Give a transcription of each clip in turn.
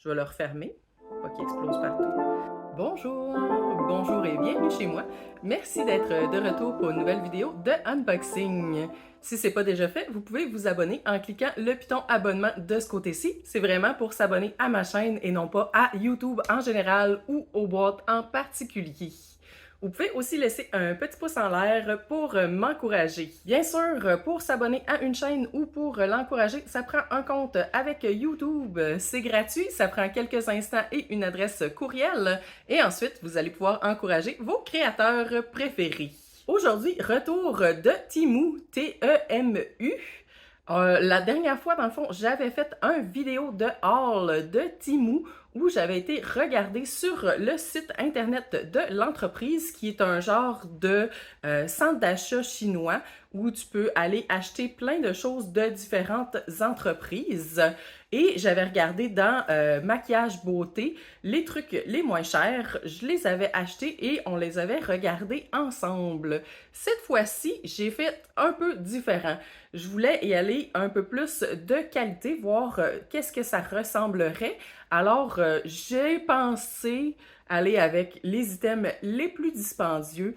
Je vais le refermer, pas qu'il explose partout. Bonjour, bonjour et bienvenue chez moi. Merci d'être de retour pour une nouvelle vidéo de unboxing. Si ce n'est pas déjà fait, vous pouvez vous abonner en cliquant le piton abonnement de ce côté-ci. C'est vraiment pour s'abonner à ma chaîne et non pas à YouTube en général ou aux boîtes en particulier. Vous pouvez aussi laisser un petit pouce en l'air pour m'encourager. Bien sûr, pour s'abonner à une chaîne ou pour l'encourager, ça prend un compte avec YouTube. C'est gratuit, ça prend quelques instants et une adresse courriel. Et ensuite, vous allez pouvoir encourager vos créateurs préférés. Aujourd'hui, retour de Temu, T-E-M-U. La dernière fois, dans le fond, j'avais fait un vidéo de haul de Temu où j'avais été regarder sur le site internet de l'entreprise qui est un genre de centre d'achat chinois où tu peux aller acheter plein de choses de différentes entreprises. Et j'avais regardé dans maquillage beauté les trucs les moins chers. Je les avais achetés et on les avait regardés ensemble. Cette fois-ci, j'ai fait un peu différent. Je voulais y aller un peu plus de qualité, voir qu'est-ce que ça ressemblerait. Alors, j'ai pensé aller avec les items les plus dispendieux,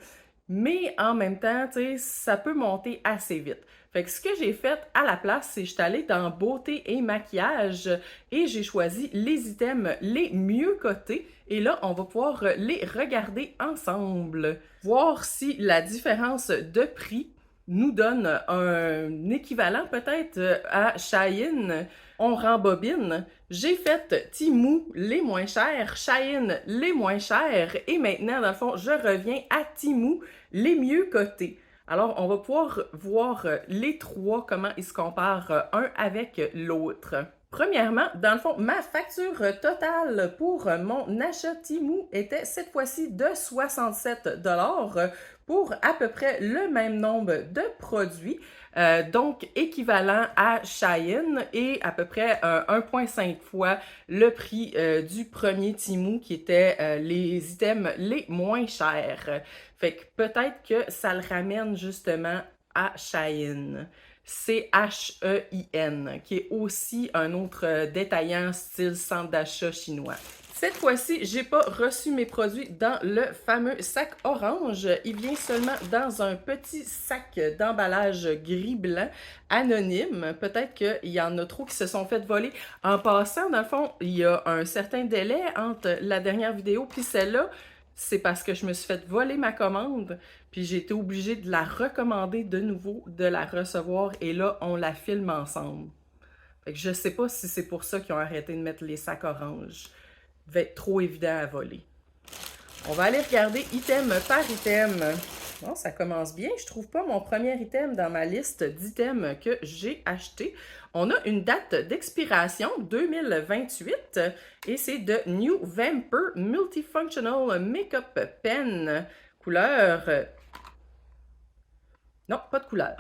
mais en même temps, tu sais, ça peut monter assez vite. Fait que ce que j'ai fait à la place, c'est que je suis allée dans beauté et maquillage et j'ai choisi les items les mieux cotés. Et là, on va pouvoir les regarder ensemble, voir si la différence de prix nous donne un équivalent peut-être à Shein. On rembobine. J'ai fait Temu les moins chers, Shein les moins chers et maintenant, dans le fond, je reviens à Temu les mieux cotés. Alors, on va pouvoir voir les trois, comment ils se comparent un avec l'autre. Premièrement, dans le fond, ma facture totale pour mon achat Temu était cette fois-ci de 67 $ pour à peu près le même nombre de produits, donc équivalent à Shein et à peu près 1,5 fois le prix du premier Temu qui était les items les moins chers. Fait que peut-être que ça le ramène justement à Shein. Chein, qui est aussi un autre détaillant style centre d'achat chinois. Cette fois-ci, j'ai pas reçu mes produits dans le fameux sac orange. Il vient seulement dans un petit sac d'emballage gris-blanc anonyme. Peut-être qu'il y en a trop qui se sont fait voler. En passant, dans le fond, il y a un certain délai entre la dernière vidéo puis celle-là. C'est parce que je me suis fait voler ma commande, puis j'ai été obligée de la recommander de nouveau, de la recevoir, et là, on la filme ensemble. Fait que je sais pas si c'est pour ça qu'ils ont arrêté de mettre les sacs orange. Ça devait être trop évident à voler. On va aller regarder item par item. Bon, ça commence bien. Je trouve pas mon premier item dans ma liste d'items que j'ai acheté. On a une date d'expiration 2028 et c'est de New Vamper Multifunctional Makeup Pen. Couleur... Non, pas de couleur.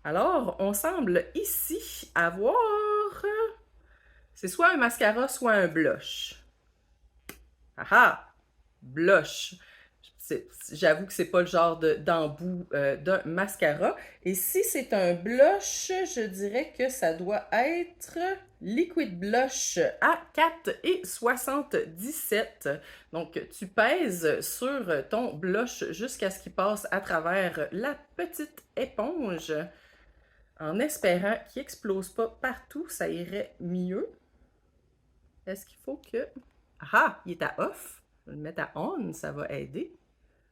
Alors, on semble ici avoir... C'est soit un mascara, soit un blush. Ah ah! Blush. J'avoue que c'est pas le genre d'embout d'un mascara. Et si c'est un blush, je dirais que ça doit être Liquid Blush à 4,77. Donc, tu pèses sur ton blush jusqu'à ce qu'il passe à travers la petite éponge. En espérant qu'il n'explose pas partout, ça irait mieux. Est-ce qu'il faut que... Ah! Il est à off. Je vais le mettre à on, ça va aider.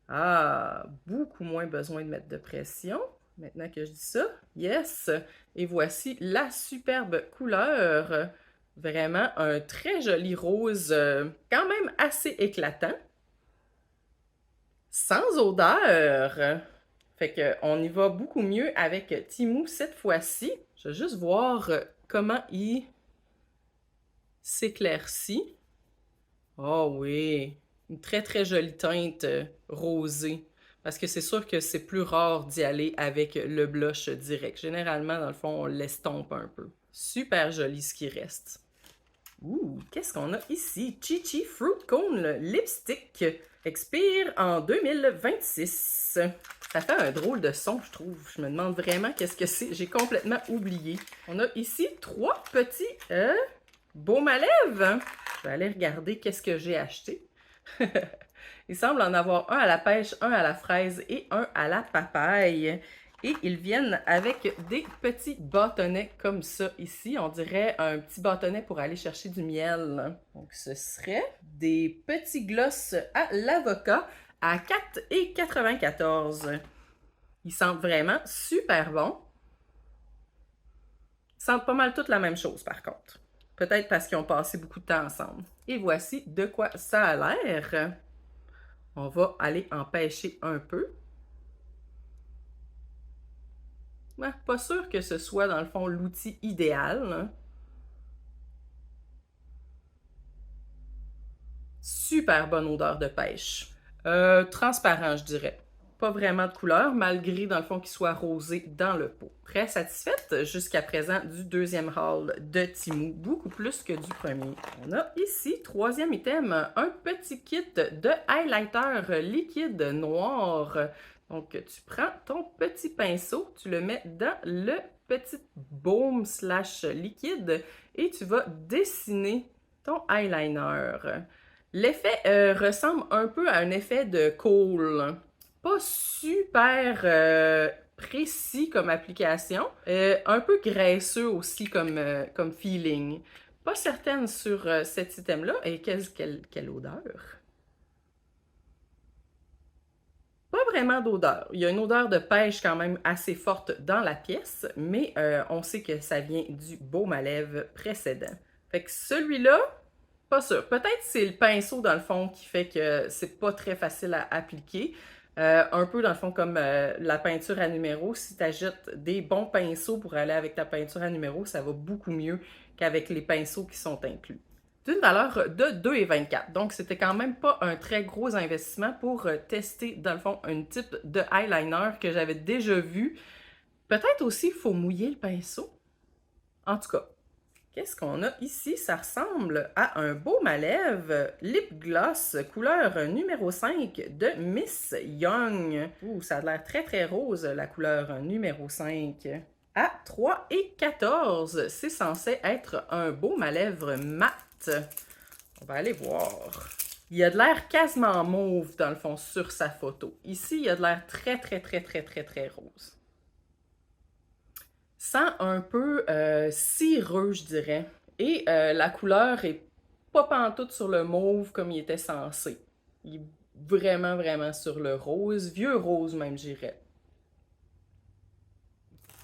Ah, beaucoup moins besoin de mettre de pression. Maintenant que je dis ça, yes! Et voici la superbe couleur. Vraiment un très joli rose, quand même assez éclatant. Sans odeur. Fait qu'on y va beaucoup mieux avec Temu cette fois-ci. Je vais juste voir comment il s'éclaircit. Oh oui! Une très très jolie teinte rosée. Parce que c'est sûr que c'est plus rare d'y aller avec le blush direct. Généralement, dans le fond, on l'estompe un peu. Super joli ce qui reste. Ouh, qu'est-ce qu'on a ici? Chi-Chi Fruit Cone Lipstick. Expire en 2026. Ça fait un drôle de son, je trouve. Je me demande vraiment qu'est-ce que c'est. J'ai complètement oublié. On a ici trois petits Baume à lèvres! Je vais aller regarder qu'est-ce que j'ai acheté. Il semble en avoir un à la pêche, un à la fraise et un à la papaye. Et ils viennent avec des petits bâtonnets comme ça ici. On dirait un petit bâtonnet pour aller chercher du miel. Donc ce serait des petits gloss à l'avocat à 4,94 $. Ils sentent vraiment super bon. Ils sentent pas mal toutes la même chose par contre. Peut-être parce qu'ils ont passé beaucoup de temps ensemble. Et voici de quoi ça a l'air. On va aller en pêcher un peu. Ouais, pas sûr que ce soit, dans le fond, l'outil idéal. Hein. Super bonne odeur de pêche. Transparent, je dirais. Pas vraiment de couleur, malgré, dans le fond, qu'il soit rosé dans le pot. Très satisfaite jusqu'à présent du deuxième haul de Temu, beaucoup plus que du premier. On a ici, troisième item, un petit kit de highlighter liquide noir. Donc, tu prends ton petit pinceau, tu le mets dans le petit baume slash liquide et tu vas dessiner ton eyeliner. L'effet ressemble un peu à un effet de kohl. Pas super précis comme application, un peu graisseux aussi comme feeling. Pas certaine sur cet item-là. Et quelle odeur? Pas vraiment d'odeur. Il y a une odeur de pêche quand même assez forte dans la pièce, mais on sait que ça vient du baume à lèvres précédent. Fait que celui-là, pas sûr. Peut-être c'est le pinceau dans le fond qui fait que c'est pas très facile à appliquer. Un peu dans le fond comme la peinture à numéro. Si tu achètes des bons pinceaux pour aller avec ta peinture à numéro, ça va beaucoup mieux qu'avec les pinceaux qui sont inclus. D'une valeur de 2,24 $. Donc, c'était quand même pas un très gros investissement pour tester, dans le fond, un type de eyeliner que j'avais déjà vu. Peut-être aussi, il faut mouiller le pinceau. En tout cas, qu'est-ce qu'on a ici? Ça ressemble à un baume à lèvres lip gloss couleur numéro 5 de Miss Young. Ouh, ça a l'air très très rose, la couleur numéro 5. À 3,14 $. C'est censé être un baume à lèvres mat. On va aller voir. Il y a de l'air quasiment mauve dans le fond sur sa photo. Ici, il y a de l'air très très très très très très rose. Sent un peu cireux, je dirais. Et la couleur est pas pantoute sur le mauve comme il était censé. Il est vraiment, vraiment sur le rose. Vieux rose même, j'irais.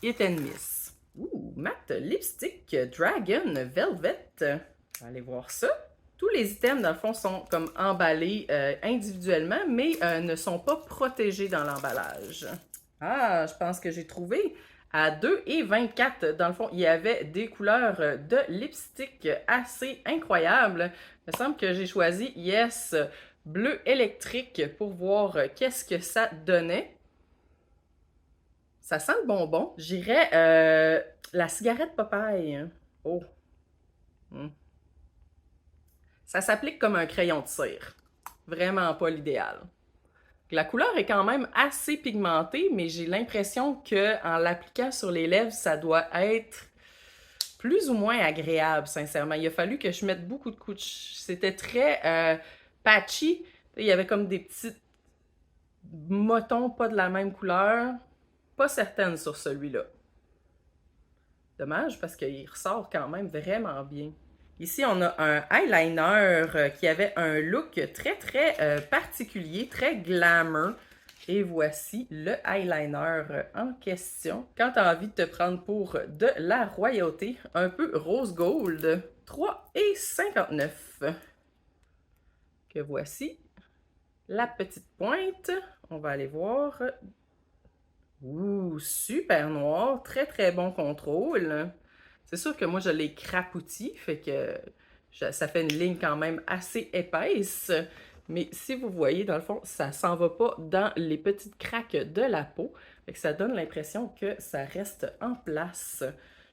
Hit and Miss. Ouh, matte lipstick Dragon Velvet. On va aller voir ça. Tous les items, dans le fond, sont comme emballés individuellement, mais ne sont pas protégés dans l'emballage. Ah, je pense que j'ai trouvé. À 2,24 $. Dans le fond, il y avait des couleurs de lipstick assez incroyables. Il me semble que j'ai choisi Yes bleu électrique pour voir qu'est-ce que ça donnait. Ça sent le bonbon. J'irais la cigarette Popeye. Oh. Ça s'applique comme un crayon de cire. Vraiment pas l'idéal. La couleur est quand même assez pigmentée, mais j'ai l'impression qu'en l'appliquant sur les lèvres, ça doit être plus ou moins agréable, sincèrement. Il a fallu que je mette beaucoup de couches. C'était très patchy. Il y avait comme des petits motons pas de la même couleur. Pas certaine sur celui-là. Dommage parce qu'il ressort quand même vraiment bien. Ici, on a un eyeliner qui avait un look très, très particulier, très glamour. Et voici le eyeliner en question. Quand tu as envie de te prendre pour de la royauté, un peu rose gold, 3,59 $. Que voici la petite pointe. On va aller voir. Ouh, super noir, très très bon contrôle. C'est sûr que moi je l'ai crapouti, fait que ça fait une ligne quand même assez épaisse. Mais si vous voyez, dans le fond, ça s'en va pas dans les petites craques de la peau. Fait que ça donne l'impression que ça reste en place.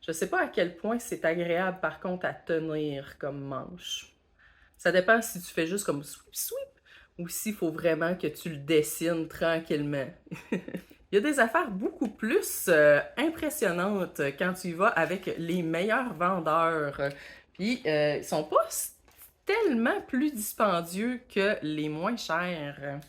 Je sais pas à quel point c'est agréable par contre à tenir comme manche. Ça dépend si tu fais juste comme sweep sweep ou s'il faut vraiment que tu le dessines tranquillement. Il y a des affaires beaucoup plus impressionnantes quand tu y vas avec les meilleurs vendeurs. Puis, ils sont pas tellement plus dispendieux que les moins chers.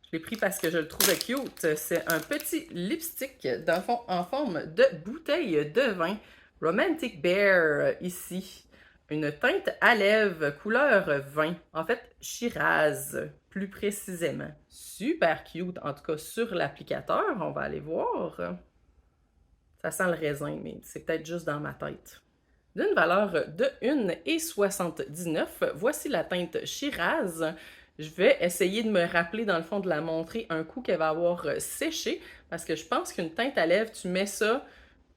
Je l'ai pris parce que je le trouvais cute. C'est un petit lipstick, dans le fond, en forme de bouteille de vin. Romantic Bear, ici. Une teinte à lèvres, couleur vin. En fait, Shiraz, plus précisément. Super cute, en tout cas sur l'applicateur. On va aller voir. Ça sent le raisin, mais c'est peut-être juste dans ma tête. D'une valeur de 1,79 $, voici la teinte Shiraz. Je vais essayer de me rappeler, dans le fond, de la montrer un coup qu'elle va avoir séché, parce que je pense qu'une teinte à lèvres, tu mets ça,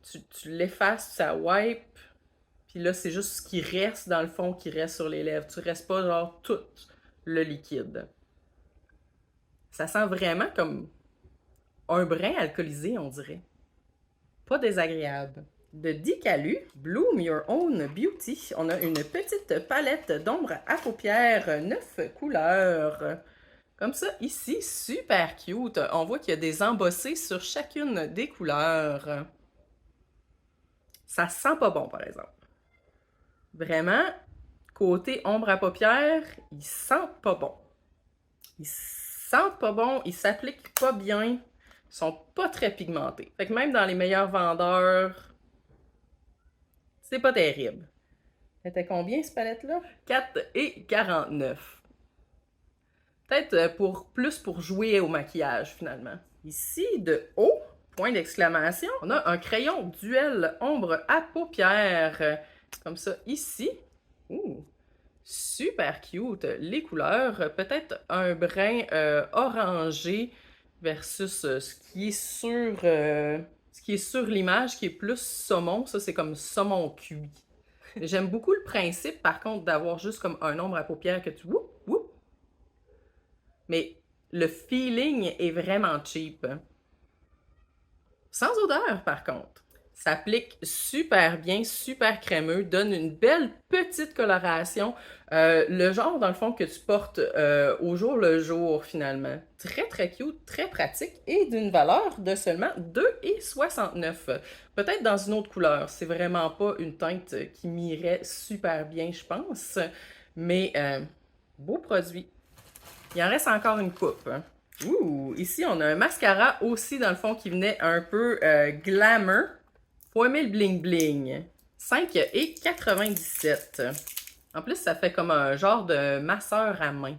tu l'effaces, ça wipe, puis là, c'est juste ce qui reste, dans le fond, qui reste sur les lèvres. Tu restes pas, genre, tout le liquide. Ça sent vraiment comme un brin alcoolisé, on dirait. Pas désagréable. De Dicalu, Bloom Your Own Beauty, on a une petite palette d'ombre à paupières, 9 couleurs. Comme ça, ici, super cute. On voit qu'il y a des embossés sur chacune des couleurs. Ça sent pas bon, par exemple. Vraiment, côté ombre à paupières, il sent pas bon. Ils sentent pas bon, ils s'appliquent pas bien, ils sont pas très pigmentés. Fait que même dans les meilleurs vendeurs, c'est pas terrible. C'était combien, cette palette-là? 4,49 $. Peut-être plus pour jouer au maquillage, finalement. Ici, de haut, point d'exclamation, on a un crayon duel ombre à paupières. Comme ça, ici. Ouh, super cute. Les couleurs, peut-être un brin orangé versus ce qui est sur l'image, qui est plus saumon. Ça, c'est comme saumon cuit. J'aime beaucoup le principe, par contre, d'avoir juste comme un ombre à paupières que tu... Whoop, whoop. Mais le feeling est vraiment cheap. Sans odeur, par contre. S'applique super bien, super crémeux, donne une belle petite coloration. Le genre, dans le fond, que tu portes au jour le jour, finalement. Très, très cute, très pratique et d'une valeur de seulement 2,69 $. Peut-être dans une autre couleur. C'est vraiment pas une teinte qui m'irait super bien, je pense. Mais beau produit. Il en reste encore une coupe. Ouh, ici, on a un mascara aussi, dans le fond, qui venait un peu glamour. Poimé le bling bling. 5,97 $. En plus, ça fait comme un genre de masseur à main.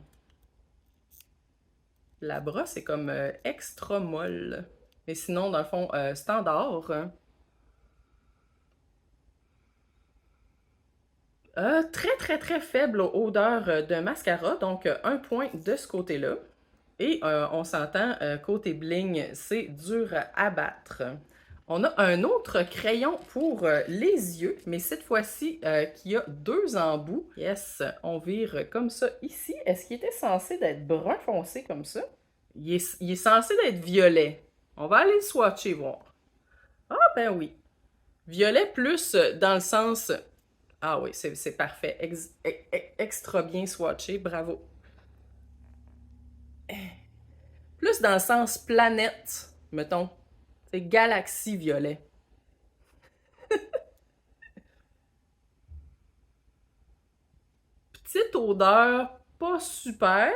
La brosse est comme extra molle. Mais sinon, dans le fond, standard. Très, très, très faible odeur de mascara. Donc, un point de ce côté-là. Et on s'entend, côté bling, c'est dur à abattre. On a un autre crayon pour les yeux, mais cette fois-ci qui a 2 embouts. Yes, on vire comme ça ici. Est-ce qu'il était censé d'être brun foncé comme ça? Il est censé d'être violet. On va aller le swatcher voir. Ah ben oui. Violet plus dans le sens... Ah oui, c'est parfait. Extra bien swatché, bravo. Plus dans le sens planète, mettons. C'est galaxie violet. Petite odeur, pas super,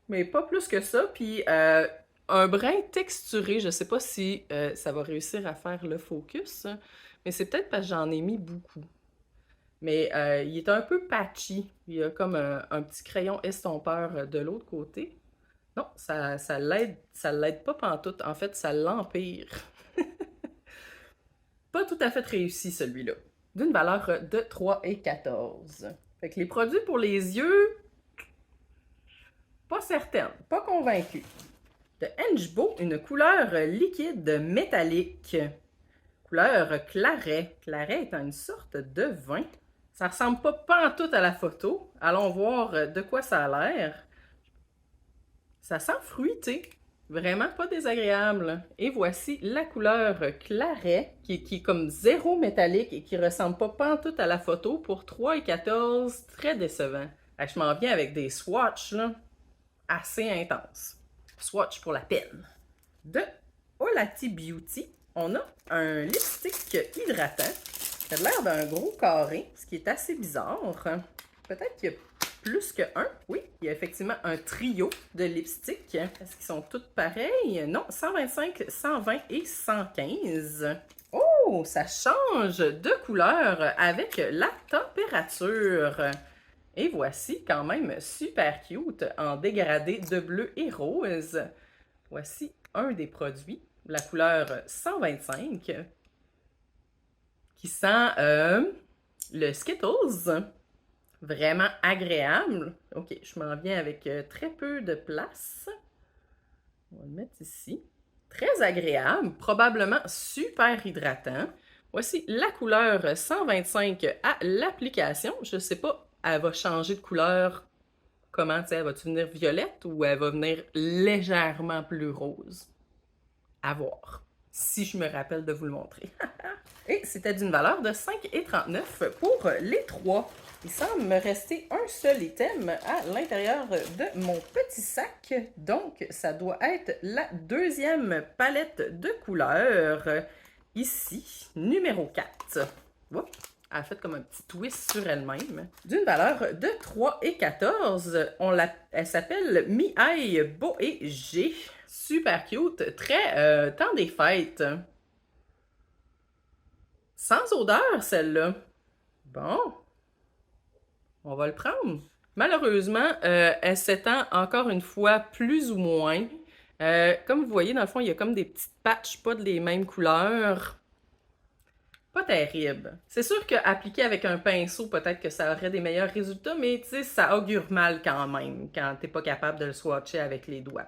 mais pas plus que ça. Puis un brin texturé, je sais pas si ça va réussir à faire le focus, mais c'est peut-être parce que j'en ai mis beaucoup. Mais il est un peu patchy. Il y a comme un petit crayon estompeur de l'autre côté. Non, ça l'aide pas pantoute. En fait, ça l'empire. Pas tout à fait réussi, celui-là. D'une valeur de 3,14 $. Fait que les produits pour les yeux, pas certaine, pas convaincue. De Henjbo, une couleur liquide métallique. Couleur claret. Claret étant une sorte de vin. Ça ressemble pas pantoute à la photo. Allons voir de quoi ça a l'air. Ça sent fruité. Vraiment pas désagréable. Et voici la couleur claret, qui est comme zéro métallique et qui ressemble pas pantoute à la photo pour 3,14 $. Très décevant. Je m'en viens avec des swatchs là, assez intenses. Swatch pour la peine. De Olati Beauty, on a un lipstick hydratant. Ça a l'air d'un gros carré, ce qui est assez bizarre. Peut-être qu'il y a plus que un. Oui, il y a effectivement un trio de lipsticks. Est-ce qu'ils sont tous pareils? Non, 125, 120 et 115. Oh, ça change de couleur avec la température. Et voici quand même super cute en dégradé de bleu et rose. Voici un des produits, la couleur 125, qui sent le Skittles. Vraiment agréable. Ok, je m'en viens avec très peu de place. On va le mettre ici. Très agréable, probablement super hydratant. Voici la couleur 125 à l'application. Je ne sais pas, elle va changer de couleur. Comment, tu sais, elle va-tu venir violette ou elle va venir légèrement plus rose? À voir, si je me rappelle de vous le montrer. Et c'était d'une valeur de 5,39 pour les trois. Il semble me rester un seul item à l'intérieur de mon petit sac. Donc, ça doit être la deuxième palette de couleurs. Ici, numéro 4. Oups, elle a fait comme un petit twist sur elle-même. D'une valeur de 3,14. Elle s'appelle Mi-Aïe Beau et G. Super cute. Très temps des fêtes. Sans odeur, celle-là. Bon. On va le prendre. Malheureusement, elle s'étend encore une fois plus ou moins. Comme vous voyez, dans le fond, il y a comme des petites patchs, pas des mêmes couleurs. Pas terrible. C'est sûr qu'appliquer avec un pinceau, peut-être que ça aurait des meilleurs résultats, mais tu sais, ça augure mal quand même, quand t'es pas capable de le swatcher avec les doigts.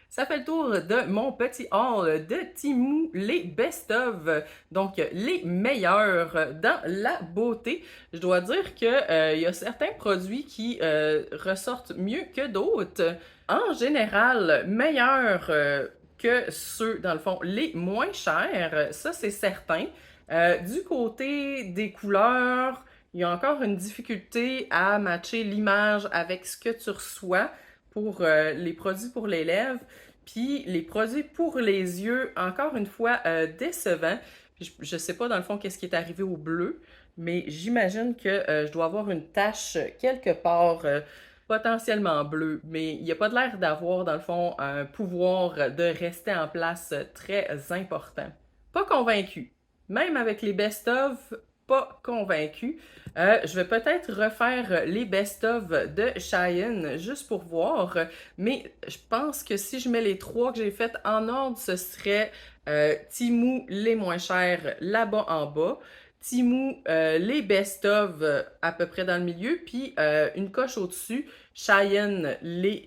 Ça fait le tour de mon petit haul de Temu, les best-of, donc les meilleurs dans la beauté. Je dois dire que y a certains produits qui ressortent mieux que d'autres. En général, meilleurs que ceux, dans le fond, les moins chers, ça c'est certain. Du côté des couleurs, il y a encore une difficulté à matcher l'image avec ce que tu reçois pour les produits pour les lèvres. Puis les produits pour les yeux, encore une fois, décevants. Puis je sais pas dans le fond qu'est-ce qui est arrivé au bleu, mais j'imagine que je dois avoir une tache quelque part potentiellement bleue. Mais il n'y a pas de l'air d'avoir dans le fond un pouvoir de rester en place très important. Pas convaincu. Même avec les best-of, pas convaincu. Je vais peut-être refaire les best-of de Shine juste pour voir, mais je pense que si je mets les trois que j'ai faites en ordre, ce serait Temu les moins chers là-bas en bas, Temu les best-of à peu près dans le milieu, puis une coche au-dessus, Shine les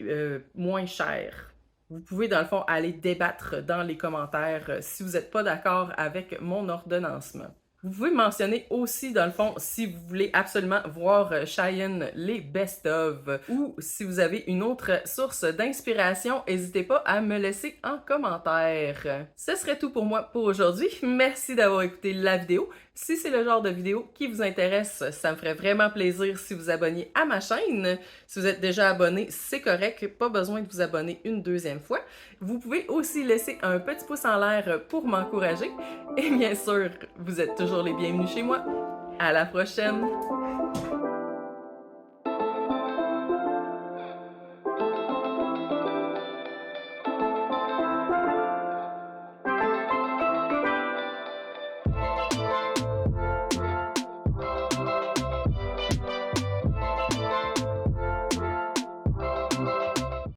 moins chers. Vous pouvez, dans le fond, aller débattre dans les commentaires si vous n'êtes pas d'accord avec mon ordonnancement. Vous pouvez mentionner aussi, dans le fond, si vous voulez absolument voir Shine les best-of ou si vous avez une autre source d'inspiration, n'hésitez pas à me laisser en commentaire. Ce serait tout pour moi pour aujourd'hui. Merci d'avoir écouté la vidéo. Si c'est le genre de vidéo qui vous intéresse, ça me ferait vraiment plaisir si vous abonniez à ma chaîne. Si vous êtes déjà abonné, c'est correct, pas besoin de vous abonner une deuxième fois. Vous pouvez aussi laisser un petit pouce en l'air pour m'encourager. Et bien sûr, vous êtes toujours les bienvenus chez moi. À la prochaine!